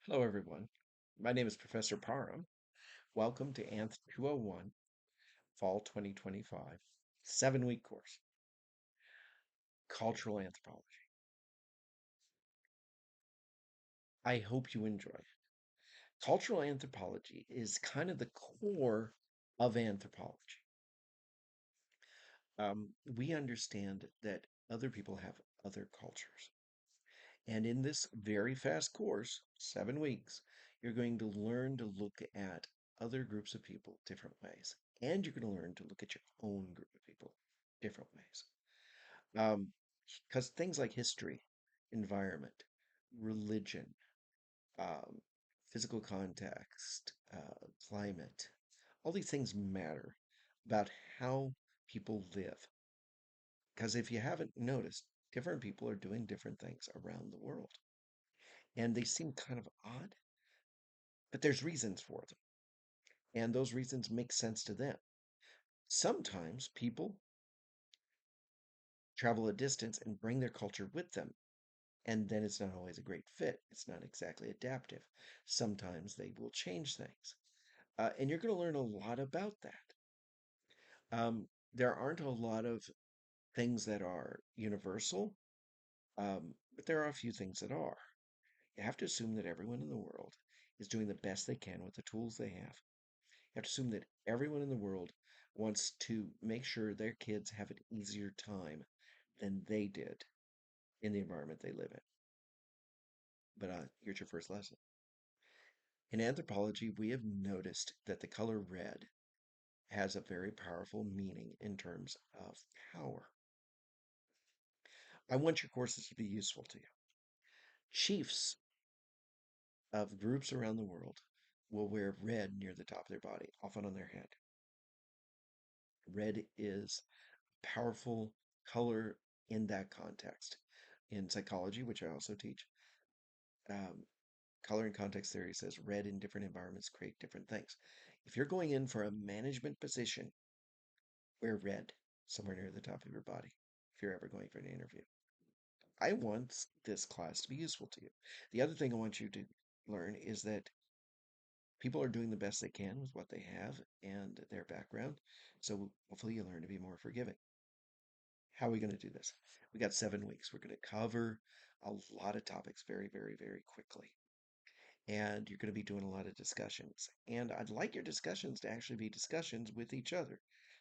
Hello, everyone. My name is Professor Parham. Welcome to ANTH 201, Fall 2025, 7-week course, Cultural Anthropology. I hope you enjoy it. Cultural anthropology is kind of the core of anthropology. We understand that other people have other cultures. And in this very fast course, 7 weeks, you're going to learn to look at other groups of people different ways. And you're going to learn to look at your own group of people different ways. Because things like history, environment, religion, um, physical context, climate, all these things matter about how people live. Because if you haven't noticed, different people are doing different things around the world. And they seem kind of odd, but there's reasons for them. And those reasons make sense to them. Sometimes people travel a distance and bring their culture with them, and then it's not always a great fit. It's not exactly adaptive. Sometimes they will change things. And you're going to learn a lot about that. There aren't a lot of things that are universal, but there are a few things that are. You have to assume that everyone in the world is doing the best they can with the tools they have. You have to assume that everyone in the world wants to make sure their kids have an easier time than they did in the environment they live in. But here's your first lesson. In anthropology, we have noticed that the color red has a very powerful meaning in terms of power. I want your courses to be useful to you. Chiefs of groups around the world will wear red near the top of their body, often on their head. Red is a powerful color in that context. In psychology, which I also teach, um, color and context theory says red in different environments create different things. If you're going in for a management position, wear red somewhere near the top of your body if you're ever going for an interview. I want this class to be useful to you. The other thing I want you to learn is that people are doing the best they can with what they have and their background. So hopefully you learn to be more forgiving. How are we going to do this? We got 7 weeks. We're going to cover a lot of topics very, very, very quickly. And you're going to be doing a lot of discussions. And I'd like your discussions to actually be discussions with each other.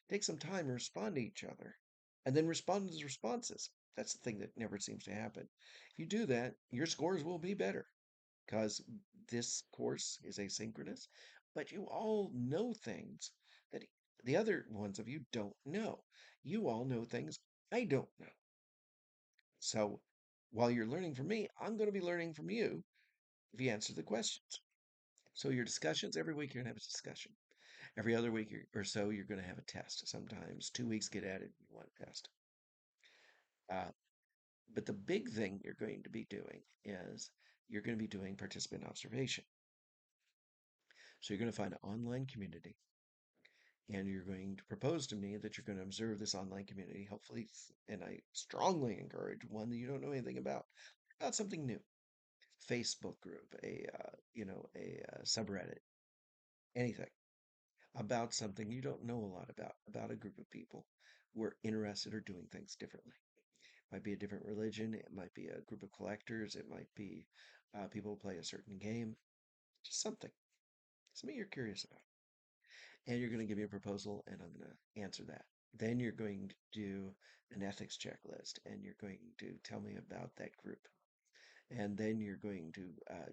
Take some time and respond to each other, and then respond to the responses. That's the thing that never seems to happen. If you do that, your scores will be better because this course is asynchronous, but you all know things that the other ones of you don't know. You all know things I don't know. So while you're learning from me, I'm going to be learning from you if you answer the questions. So your discussions, every week you're going to have a discussion. Every other week or so, you're going to have a test. Sometimes 2 weeks get added, you want a test. Uh, but the big thing you're going to be doing is you're going to be doing participant observation. So you're going to find an online community and you're going to propose to me that you're going to observe this online community, hopefully, and I strongly encourage one that you don't know anything about something new. Facebook group, a subreddit, anything about something you don't know a lot about a group of people who are interested or doing things differently. It might be a different religion, it might be a group of collectors, it might be people who play a certain game, just something you're curious about. And you're going to give me a proposal, and I'm going to answer that. Then you're going to do an ethics checklist, and you're going to tell me about that group. And then you're going to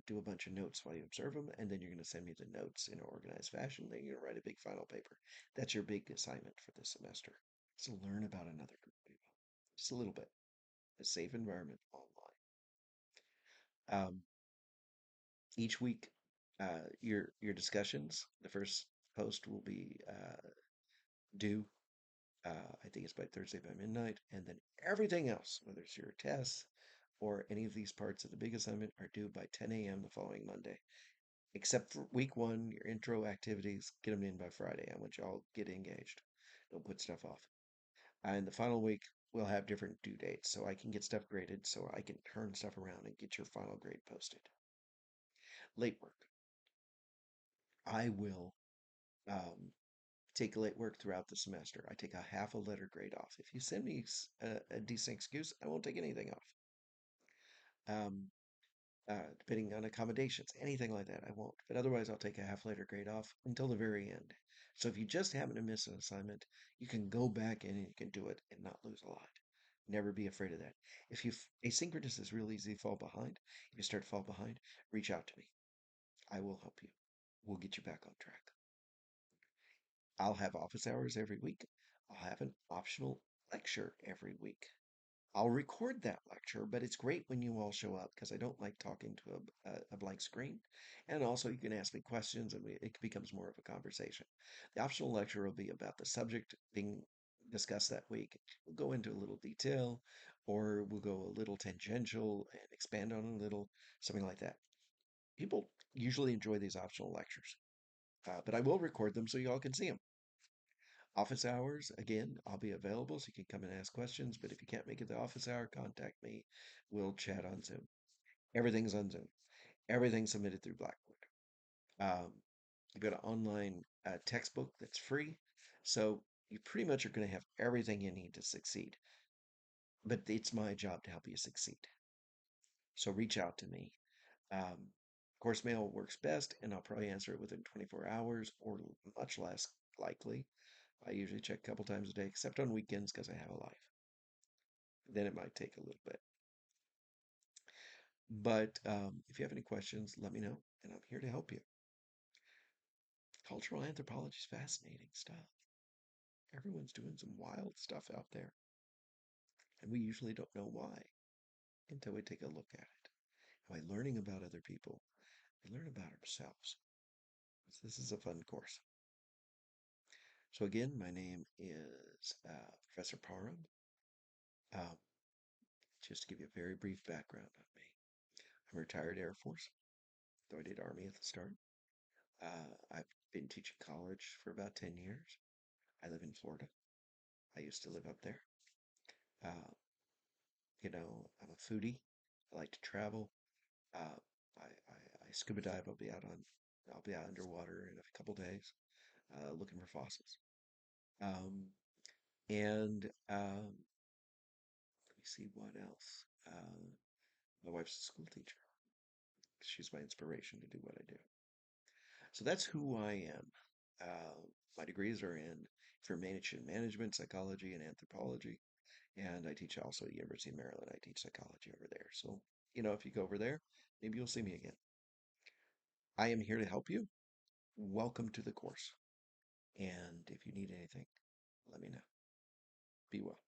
do a bunch of notes while you observe them, and then you're going to send me the notes in an organized fashion. Then you're going to write a big final paper. That's your big assignment for this semester. So learn about another group of people, just a little bit. A safe environment online. Each week, your discussions. The first post will be due. I think it's by Thursday by midnight, and then everything else, whether it's your tests or any of these parts of the big assignment, are due by 10 a.m. the following Monday. Except for week one, your intro activities, get them in by Friday. I want you all get engaged. Don't put stuff off. And the final week, we'll have different due dates so I can get stuff graded so I can turn stuff around and get your final grade posted. Late work. I will take late work throughout the semester. I take a half a letter grade off. If you send me a decent excuse, I won't take anything off. Um, Depending on accommodations, anything like that, I won't. But otherwise, I'll take a half letter grade off until the very end. So if you just happen to miss an assignment, you can go back in and you can do it and not lose a lot. Never be afraid of that. If you asynchronous is real easy to fall behind. If you start to fall behind, reach out to me. I will help you. We'll get you back on track. I'll have office hours every week. I'll have an optional lecture every week. I'll record that lecture, but it's great when you all show up because I don't like talking to a blank screen. And also, you can ask me questions and it becomes more of a conversation. The optional lecture will be about the subject being discussed that week. We'll go into a little detail, or we'll go a little tangential and expand on a little, something like that. People usually enjoy these optional lectures, but I will record them so you all can see them. Office hours, again, I'll be available so you can come and ask questions. But if you can't make it the office hour, contact me. We'll chat on Zoom. Everything's on Zoom. Everything's submitted through Blackboard. Um, you got an online textbook that's free. So you pretty much are going to have everything you need to succeed. But it's my job to help you succeed. So reach out to me. Course mail works best, and I'll probably answer it within 24 hours or much less likely. I usually check a couple times a day, except on weekends because I have a life. Then it might take a little bit. But if you have any questions, let me know, and I'm here to help you. Cultural anthropology is fascinating stuff. Everyone's doing some wild stuff out there, and we usually don't know why until we take a look at it. By learning about other people, we learn about ourselves. This is a fun course. So again, my name is Professor Parham. Um, just to give you a very brief background on me, I'm a retired Air Force, though I did Army at the start. I've been teaching college for about 10 years. I live in Florida. I used to live up there. Uh, I'm a foodie. I like to travel. Uh, I scuba dive. I'll be out underwater in a couple days, looking for fossils. Um, and let me see what else. My wife's a school teacher. She's my inspiration to do what I do. So that's who I am. My degrees are in information management, psychology, and anthropology. And I teach also at University of Maryland. I teach psychology over there. So, if you go over there, maybe you'll see me again. I am here to help you. Welcome to the course. And if you need anything, let me know. Be well.